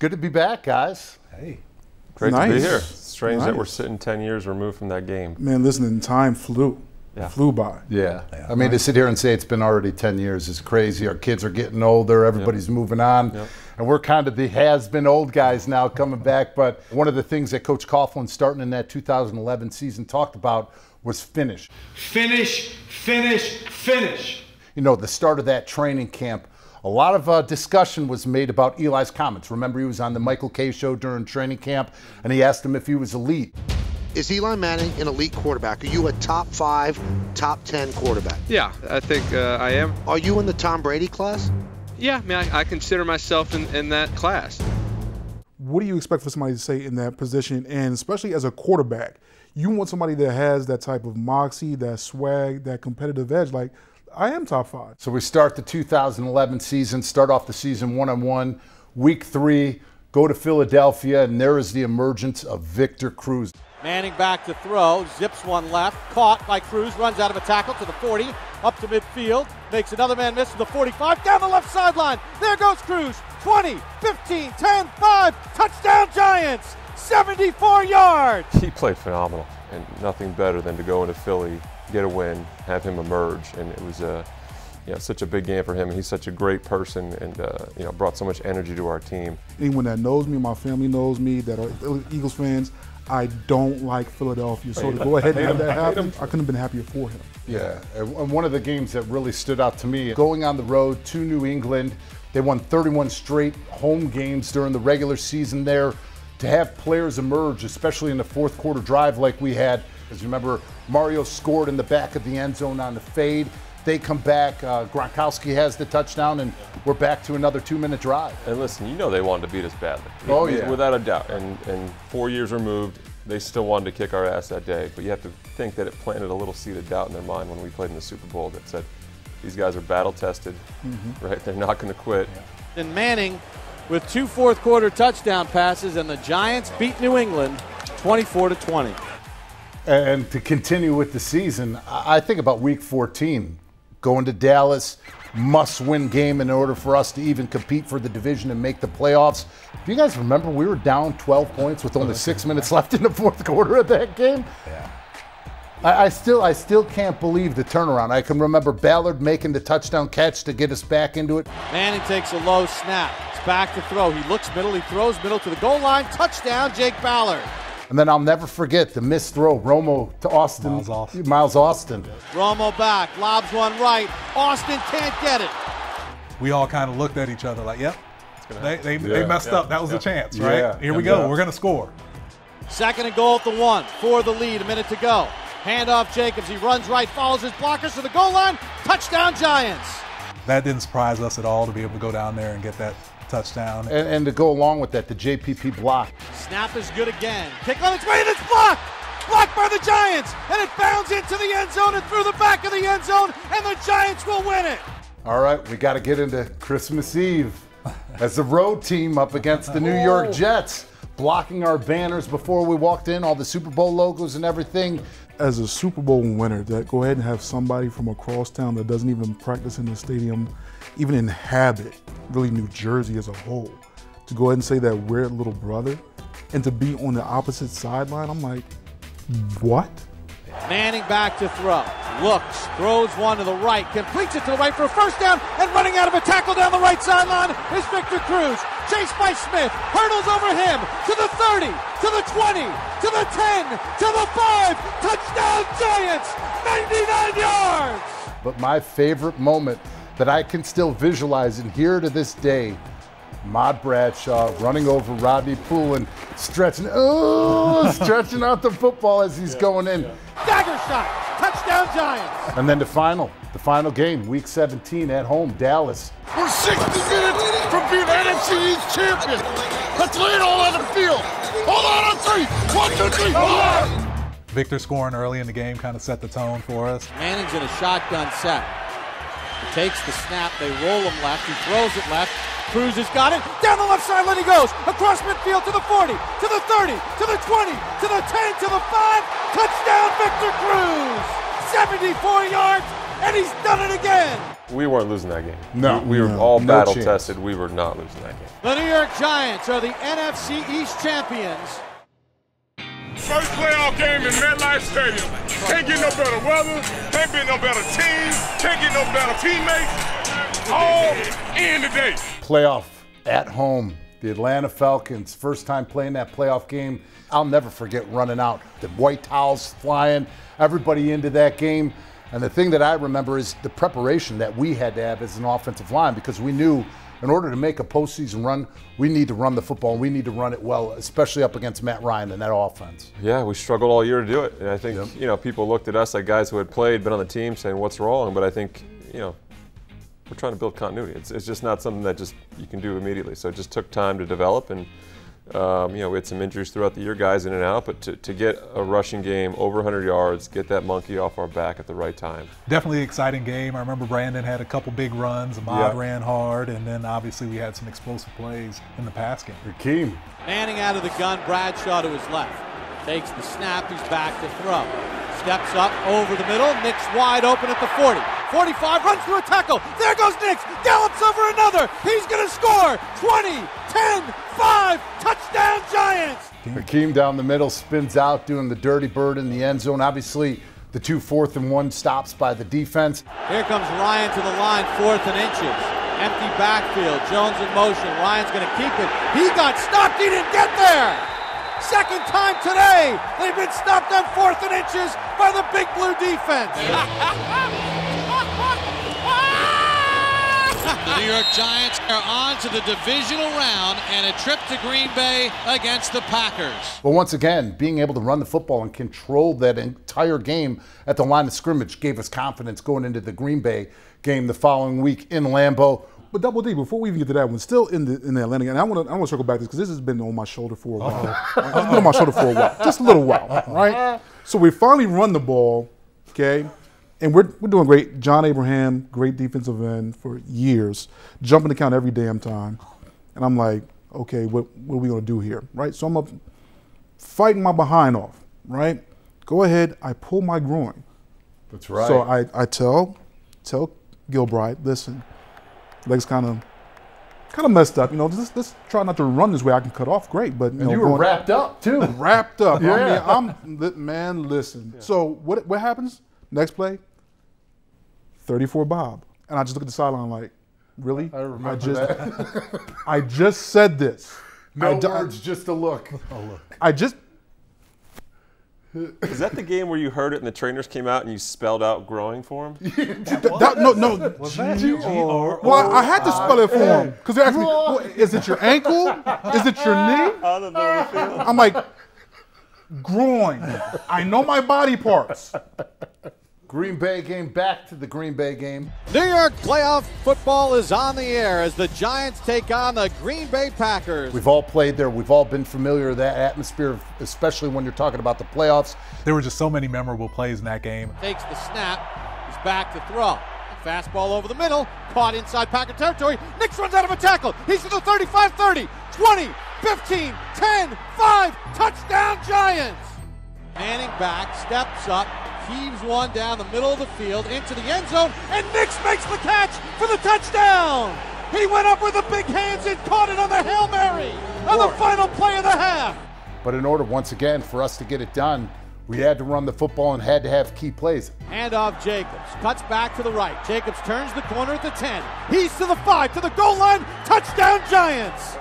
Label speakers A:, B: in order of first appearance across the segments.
A: good to be back, guys.
B: Hey.
C: Great to be here. Strange that
B: Nice.
C: we're sitting 10 years removed from that game.
B: Man, listen, time flew.
C: Yeah.
B: Flew by.
A: Yeah. I mean, to sit here and say it's been already 10 years is crazy. Our kids are getting older. Everybody's moving on.
C: Yep.
A: And we're kind of the has-been old guys now coming back. But one of the things that Coach Coughlin, starting in that 2011 season, talked about was finish.
D: Finish, finish, finish.
A: You know, the start of that training camp, a lot of discussion was made about Eli's comments. Remember, he was on the Michael Kay show during training camp, and he asked him if he was elite.
E: Is Eli Manning an elite quarterback? Are you a top 5, top 10 quarterback?
F: Yeah, I think I am.
E: Are you in the Tom Brady class?
F: Yeah, I mean, I consider myself in that class.
B: What do you expect for somebody to say in that position, and especially as a quarterback? You want somebody that has that type of moxie, that swag, that competitive edge. Like, I am top 5.
A: So we start the 2011 season, start off the season 1-1, week 3, go to Philadelphia, and there is the emergence of Victor Cruz.
G: Manning back to throw, zips one left, caught by Cruz, runs out of a tackle to the 40, up to midfield, makes another man miss to the 45, down the left sideline. There goes Cruz, 20, 15, 10, 5, touchdown Giants, 74 yards.
C: He played phenomenal, and nothing better than to go into Philly, get a win, have him emerge, and it was such a big game for him. And he's such a great person, and brought so much energy to our team.
B: Anyone that knows me, my family knows me, that are Eagles fans, I don't like Philadelphia. So to go ahead and have that happen, I couldn't have been happier for him.
A: Yeah, and one of the games that really stood out to me, going on the road to New England, they won 31 straight home games during the regular season there. To have players emerge, especially in the fourth quarter drive like we had, as you remember, Mario scored in the back of the end zone on the fade. They come back, Gronkowski has the touchdown, and we're back to another 2-minute drive.
C: And listen, you know they wanted to beat us badly.
A: Oh, yeah.
C: Without a doubt. And 4 years removed, they still wanted to kick our ass that day. But you have to think that it planted a little seed of doubt in their mind when we played in the Super Bowl that said, these guys are battle tested, right? They're not going to quit.
G: And Manning with 2 fourth quarter touchdown passes, and the Giants beat New England 24-20.
A: And to continue with the season, I think about week 14, going to Dallas, must-win game in order for us to even compete for the division and make the playoffs. Do you guys remember we were down 12 points with only 6 minutes left in the fourth quarter of that game?
B: Yeah.
A: I still can't believe the turnaround. I can remember Ballard making the touchdown catch to get us back into it.
G: Manning takes a low snap. It's back to throw. He looks middle. He throws middle to the goal line. Touchdown, Jake Ballard.
A: And then I'll never forget the missed throw, Romo to Austin. Miles Austin.
G: Romo back, lobs one right. Austin can't get it.
H: We all kind of looked at each other like, yep, they messed up. That was a chance, right?
A: Yeah.
H: Here we go. We're going to score.
G: 2nd and goal at the 1 for the lead. A minute to go. Handoff Jacobs. He runs right, follows his blockers to the goal line. Touchdown Giants.
H: That didn't surprise us at all to be able to go down there and get that touchdown.
A: And to go along with that, the JPP block.
G: Snap is good again. Kick on its way, and it's blocked! Blocked by the Giants! And it bounds into the end zone and through the back of the end zone, and the Giants will win it!
A: All right, we got to get into Christmas Eve as the road team up against the New York Jets, blocking our banners before we walked in, all the Super Bowl logos and everything.
B: As a Super Bowl winner, that go ahead and have somebody from across town that doesn't even practice in the stadium, even inhabit really New Jersey as a whole, to go ahead and say that we're a little brother, and to be on the opposite sideline, I'm like, what?
G: Manning back to throw. Looks, throws one to the right, completes it to the right for a first down, and running out of a tackle down the right sideline is Victor Cruz. Chased by Smith, hurdles over him to the 30, to the 20, to the 10, to the 5. Touchdown Giants, 99 yards.
A: But my favorite moment that I can still visualize and hear to this day, Ahmad Bradshaw running over Rodney Poole and stretching out the football as he's going in.
G: Dagger shot, touchdown Giants.
A: And then the final game, week 17 at home, Dallas.
I: We're 60 minutes from being NFC East champion. Let's lay it all on the field. Hold on 3. 1, 2, 3. Hold on.
H: Victor scoring early in the game kind of set the tone for us.
G: Manning's in a shotgun set. He takes the snap, they roll him left, he throws it left. Cruz has got it, down the left sideline he goes, across midfield to the 40, to the 30, to the 20, to the 10, to the 5, touchdown Victor Cruz! 74 yards, and he's done it again!
C: We weren't losing that game.
A: No.
C: We were all
A: No
C: battle
A: chance.
C: tested. We were not losing that game.
G: The New York Giants are the NFC East champions.
I: First playoff game in MetLife Stadium. Can't get no better weather, can't get no better team, can't get no better teammates. All in today.
A: Playoff at home. The Atlanta Falcons, first time playing that playoff game. I'll never forget running out, the white towels flying, everybody into that game. And the thing that I remember is the preparation that we had to have as an offensive line, because we knew in order to make a postseason run, we need to run the football and we need to run it well, especially up against Matt Ryan and that offense.
C: Yeah, we struggled all year to do it. And I think, you know, people looked at us like guys who had played, been on the team, saying, what's wrong? But I think, you know, we're trying to build continuity. It's just not something that just you can do immediately. So it just took time to develop. And, you know, we had some injuries throughout the year, guys in and out. But to get a rushing game over 100 yards, get that monkey off our back at the right time.
H: Definitely an exciting game. I remember Brandon had a couple big runs. Ahmad ran hard. And then obviously we had some explosive plays in the pass game.
A: Hakeem.
G: Manning out of the gun, Bradshaw to his left. Takes the snap, he's back to throw. Steps up over the middle, Nix wide open at the 40. 45, runs through a tackle. There goes Nix, gallops over another. He's going to score. 20, 10, 5, touchdown Giants.
A: Hakeem down the middle, spins out, doing the dirty bird in the end zone. Obviously, the 2 4th-and-1 stops by the defense.
G: Here comes Ryan to the line, 4th and inches. Empty backfield, Jones in motion. Ryan's going to keep it. He got stopped, he didn't get there. Second time today, they've been stopped on 4th and inches by the Big Blue defense.
J: The New York Giants are on to the divisional round and a trip to Green Bay against the Packers.
A: But once again, being able to run the football and control that entire game at the line of scrimmage gave us confidence going into the Green Bay game the following week in Lambeau.
B: But Double D, before we even get to that one, still in the Atlantic, and I want to circle back to this because this has been on my shoulder for a while. It's been on my shoulder for a while, just a little while, right? So we finally run the ball, okay, and we're doing great. John Abraham, great defensive end for years, jumping the count every damn time, and I'm like, okay, what are we gonna do here, right? So I'm up fighting my behind off, right? Go ahead, I pull my groin.
A: That's right.
B: So I tell Gilbride, listen. Legs kind of messed up, you know. Let's try not to run this way. I can cut off, great, but
A: you were wrapped up too.
B: Wrapped up.
A: Yeah.
B: I mean, man, listen. Yeah. So what happens? Next play, 34 Bob, and I just look at the sideline like, really?
A: I remember that.
B: I just said this.
A: No words, just a look.
B: I just.
C: Is that the game where you heard it and the trainers came out and you spelled out growing for him?
B: No.
H: Was that G-R?
B: Well, I had to spell it for him because they asked me, well, is it your ankle? Is it your knee? I'm like, groin. I know my body parts.
A: Green Bay game, back to the Green Bay game.
G: New York playoff football is on the air as the Giants take on the Green Bay Packers.
A: We've all played there. We've all been familiar with that atmosphere, especially when you're talking about the playoffs.
H: There were just so many memorable plays in that game.
G: Takes the snap, he's back to throw. Fastball over the middle, caught inside Packer territory. Nix runs out of a tackle. He's to the 35, 30, 20, 15, 10, 5, touchdown Giants. Manning back, steps up, heaves one down the middle of the field into the end zone, and Nix makes the catch for the touchdown. He went up with the big hands and caught it on the Hail Mary on the final play of the half.
A: But in order, once again, for us to get it done, we had to run the football and had to have key plays.
G: Handoff Jacobs, cuts back to the right. Jacobs turns the corner at the 10. He's to the 5, to the goal line, touchdown Giants.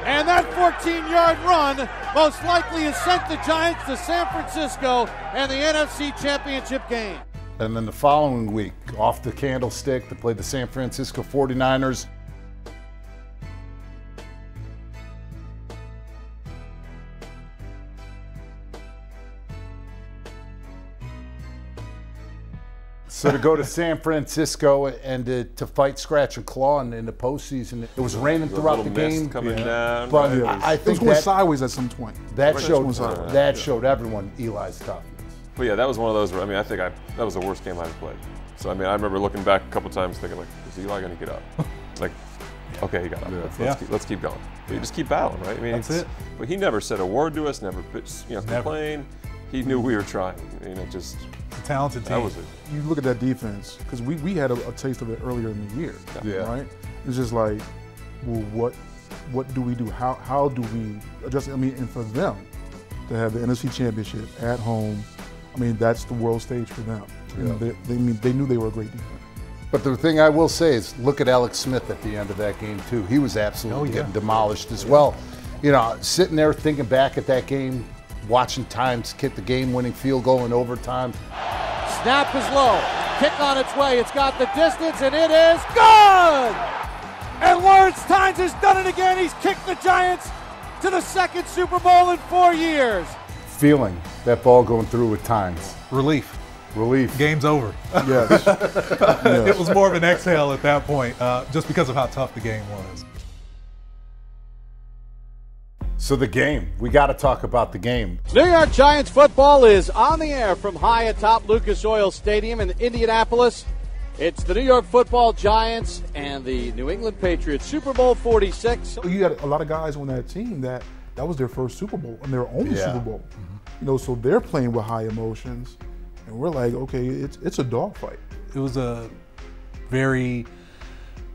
G: And that 14-yard run most likely has sent the Giants to San Francisco and the NFC Championship game.
A: And then the following week, off the Candlestick to play the San Francisco 49ers. So to go to San Francisco and to fight scratch and claw in the postseason, it was raining throughout the game.
C: Coming down,
A: but I
B: it was
A: think
B: going sideways at some point.
A: That showed everyone Eli's toughness.
C: But yeah, that was one of those. I mean, I think that was the worst game I ever played. So I mean, I remember looking back a couple times thinking like, is Eli going to get up? Like, okay, he got up. Let's keep going. But you just keep battling, right? I mean,
H: that's it.
C: But he never said a word to us, never complained. he knew we were trying. Just
H: a talented team.
C: That was it.
B: You look at that defense, because we had a taste of it earlier in the year, right? It's just like, well, what do we do? How do we adjust? I mean, and for them to have the NFC Championship at home, I mean, that's the world stage for them. Yeah. They knew they were a great defense.
A: But the thing I will say is, look at Alex Smith at the end of that game too. He was absolutely getting demolished as well. Sitting there thinking back at that game, watching Tynes kick the game-winning field goal in overtime.
G: Snap is low. Kick on its way. It's got the distance, and it is good! And Lawrence Tynes has done it again. He's kicked the Giants to the second Super Bowl in 4 years.
A: Feeling that ball going through with Tynes.
H: Relief. Game's over.
B: Yes.
H: It was more of an exhale at that point, just because of how tough the game was.
A: So the game, we got to talk about the game.
G: New York Giants football is on the air from high atop Lucas Oil Stadium in Indianapolis. It's the New York Football Giants and the New England Patriots, Super Bowl 46.
B: You got a lot of guys on that team that was their first Super Bowl and their only Super Bowl. So they're playing with high emotions, and we're like, okay, it's a dogfight.
H: It was a very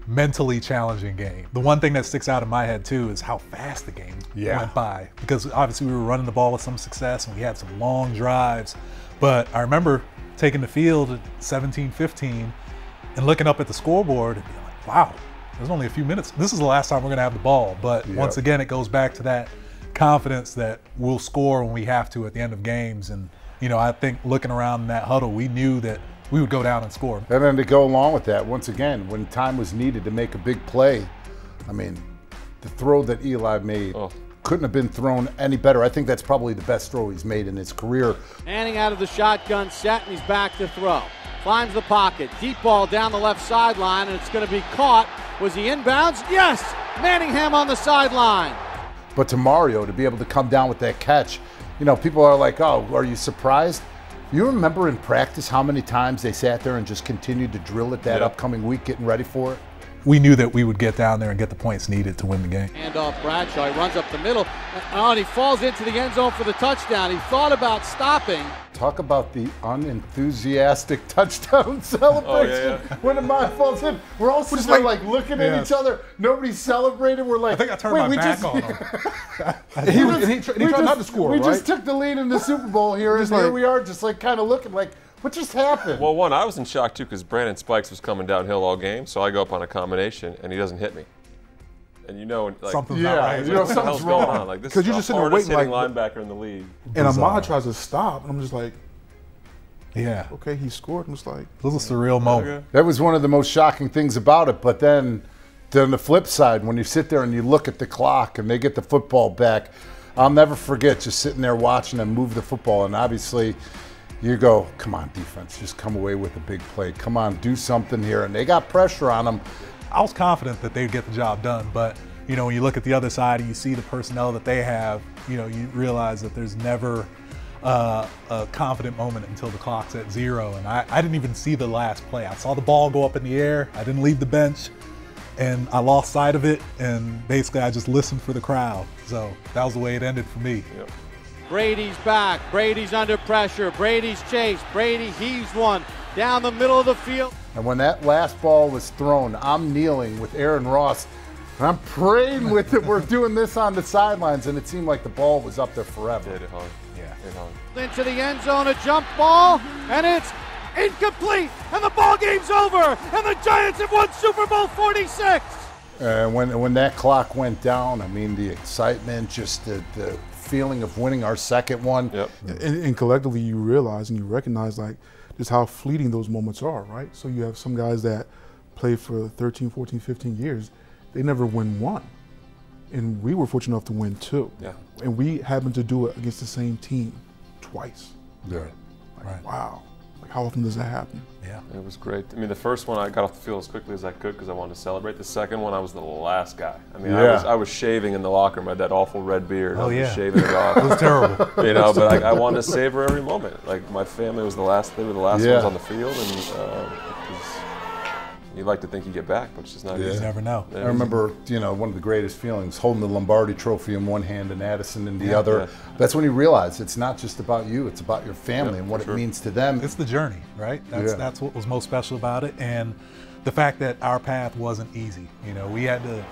H: mentally challenging game. The one thing that sticks out in my head too is how fast the game went by, because obviously we were running the ball with some success and we had some long drives, but I remember taking the field at 17-15 and looking up at the scoreboard and being like, wow, there's only a few minutes. This is the last time we're gonna have the ball. But once again, it goes back to that confidence that we'll score when we have to at the end of games. And I think looking around in that huddle, we knew that we would go down and score.
A: And then to go along with that, once again, when time was needed to make a big play, I mean, the throw that Eli made couldn't have been thrown any better. I think that's probably the best throw he's made in his career.
G: Manning out of the shotgun set, and he's back to throw. Climbs the pocket, deep ball down the left sideline, and it's going to be caught. Was he inbounds? Yes! Manningham on the sideline.
A: But to Mario, to be able to come down with that catch, people are like, oh, are you surprised? You remember in practice how many times they sat there and just continued to drill it that upcoming week, getting ready for it?
H: We knew that we would get down there and get the points needed to win the game.
G: Hand off Bradshaw, he runs up the middle, and he falls into the end zone for the touchdown. He thought about stopping.
A: Talk about the unenthusiastic touchdown celebration when the ball falls in. We're all sitting there like looking at each other. Nobody's celebrating. We're like,
H: I think I turned my back on him.
B: he tried not to score,
A: We
B: right?
A: just took the lead in the Super Bowl here, and here we are just like kind of looking like, what just happened?
C: Well, I was in shock too because Brandon Spikes was coming downhill all game, so I go up on a combination and he doesn't hit me. And
H: something's not right.
C: What the hell's going on? Like, this is
B: you're
C: the
B: just sitting there
C: hardest
B: waiting,
C: hitting linebacker in the league.
B: And Ahmad tries to stop, and I'm just like, okay, he scored. I'm just like,
H: it was a surreal moment.
A: That was one of the most shocking things about it. But then, on the flip side, when you sit there and you look at the clock and they get the football back, I'll never forget just sitting there watching them move the football. And obviously, you go, come on, defense, just come away with a big play. Come on, do something here. And they got pressure on them.
H: I was confident that they'd get the job done, but when you look at the other side and you see the personnel that they have, you realize that there's never a confident moment until the clock's at 0. And I didn't even see the last play. I saw the ball go up in the air. I didn't leave the bench, and I lost sight of it. And basically, I just listened for the crowd. So that was the way it ended for me.
C: Yep.
G: Brady's back. Brady's under pressure. Brady's chased. Brady heaves one down the middle of the field.
A: And when that last ball was thrown, I'm kneeling with Aaron Ross. And I'm praying with it. We're doing this on the sidelines, and it seemed like the ball was up there forever.
C: It hung. It hung.
G: Into the end zone, a jump ball, and it's incomplete. And the ball game's over. And the Giants have won Super Bowl 46.
A: When that clock went down, I mean, the excitement, just the feeling of winning our second one.
C: Yep.
B: And collectively, you realize and you recognize like just how fleeting those moments are, right? So you have some guys that play for 13, 14, 15 years. They never win one. And we were fortunate enough to win 2.
C: Yeah.
B: And we happened to do it against the same team twice.
A: Yeah.
B: Like, wow. Like, how often does that happen?
H: Yeah.
C: It was great. I mean, the first one I got off the field as quickly as I could because I wanted to celebrate. The second one, I was the last guy. I mean, I was shaving in the locker room. I had that awful red beard. I was just shaving it off.
H: It was terrible.
C: But I wanted to savor every moment. Like, my family was they were the last ones on the field, and you like to think you get back, but it's just not easy.
H: You never know.
A: I remember, one of the greatest feelings, holding the Lombardi Trophy in one hand and Addison in the other. Yeah. That's when you realize it's not just about you, it's about your family and what it means to them.
H: It's the journey, right? That's what was most special about it, and the fact that our path wasn't easy. We had to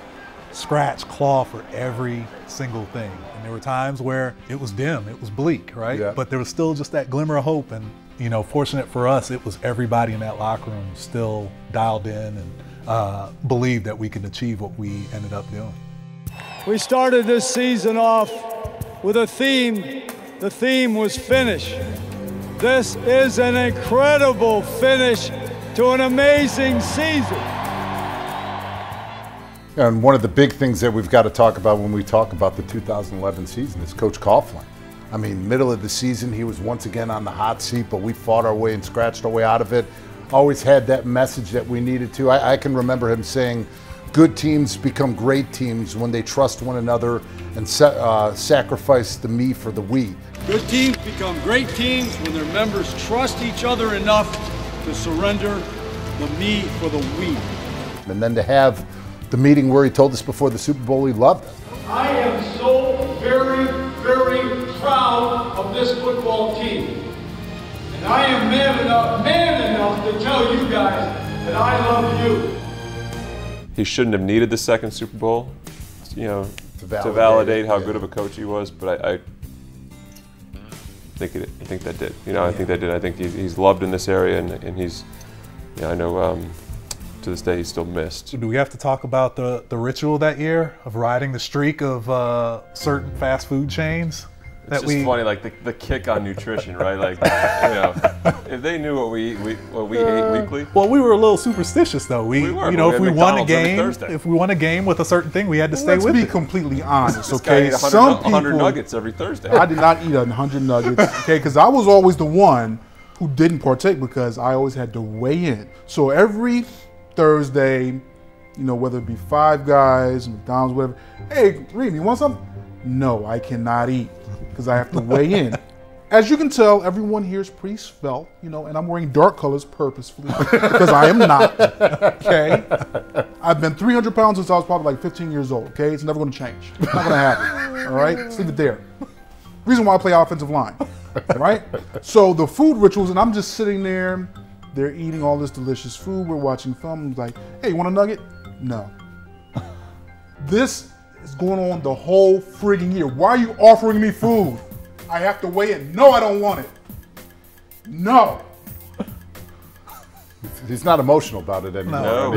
H: scratch, claw for every single thing. And there were times where it was dim, it was bleak, right?
A: Yeah.
H: But there was still just that glimmer of hope. And, fortunate for us, it was everybody in that locker room still dialed in and believed that we could achieve what we ended up doing.
D: We started this season off with a theme. The theme was finish. This is an incredible finish to an amazing season.
A: And one of the big things that we've got to talk about when we talk about the 2011 season is Coach Coughlin. I mean, middle of the season, he was once again on the hot seat, but we fought our way and scratched our way out of it. Always had that message that we needed to. I can remember him saying, good teams become great teams when they trust one another and sacrifice the me for the we.
D: Good teams become great teams when their members trust each other enough to surrender the me for the we.
A: And then to have the meeting where he told us before the Super Bowl he loved it.
D: I am so very, very proud of this football team. And I am man enough to tell you guys that I love you.
C: He shouldn't have needed the second Super Bowl, to validate how good of a coach he was, but I think that did. I think that did. I think he's loved in this area, and he's, I know to this day he's still missed.
H: Do we have to talk about the ritual that year of riding the streak of certain fast food chains?
C: It's just funny, like the kick on nutrition, right? Like, if they knew what we ate weekly.
H: Well, we were a little superstitious, though. We were, if we won a game with a certain thing, we had to stay with it.
B: Let's be completely honest,
C: okay? Some people 100 nuggets every Thursday.
B: I did not eat 100 nuggets, okay? Because I was always the one who didn't partake because I always had to weigh in. So every Thursday, whether it be Five Guys, McDonald's, whatever. Hey, Reem, you want something? No, I cannot eat because I have to weigh in. As you can tell, everyone here is pretty svelte, and I'm wearing dark colors purposefully because I am not, okay? I've been 300 pounds since I was probably like 15 years old, okay? It's never going to change. It's not going to happen, all right? Let's leave it there. Reason why I play offensive line, right? So the food rituals, and I'm just sitting there, they're eating all this delicious food, we're watching film, I'm like, hey, you want a nugget? No. This is going on the whole friggin' year. Why are you offering me food? I have to weigh in. No, I don't want it. No.
A: He's not emotional about it anymore.
C: No.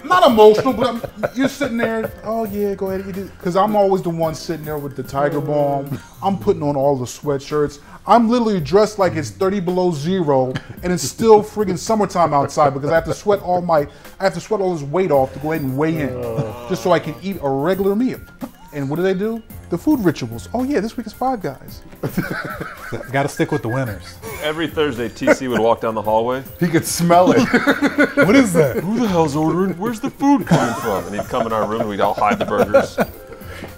B: I'm not emotional, but you're sitting there, oh yeah, go ahead eat it. Because I'm always the one sitting there with the Tiger Balm. I'm putting on all the sweatshirts. I'm literally dressed like it's 30 below zero and it's still friggin' summertime outside because I have to sweat all this weight off to go ahead and weigh in just so I can eat a regular meal. And what do? The food rituals. Oh yeah, this week is Five Guys.
H: Got to stick with the winners.
C: Every Thursday, TC would walk down the hallway.
A: He could smell it.
H: What is that?
C: Who the hell's ordering? Where's the food coming from? And he'd come in our room and we'd all hide the burgers.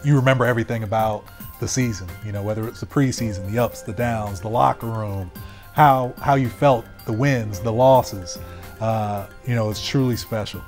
H: You remember everything about the season, whether it's the preseason, the ups, the downs, the locker room, how you felt, the wins, the losses. It's truly special.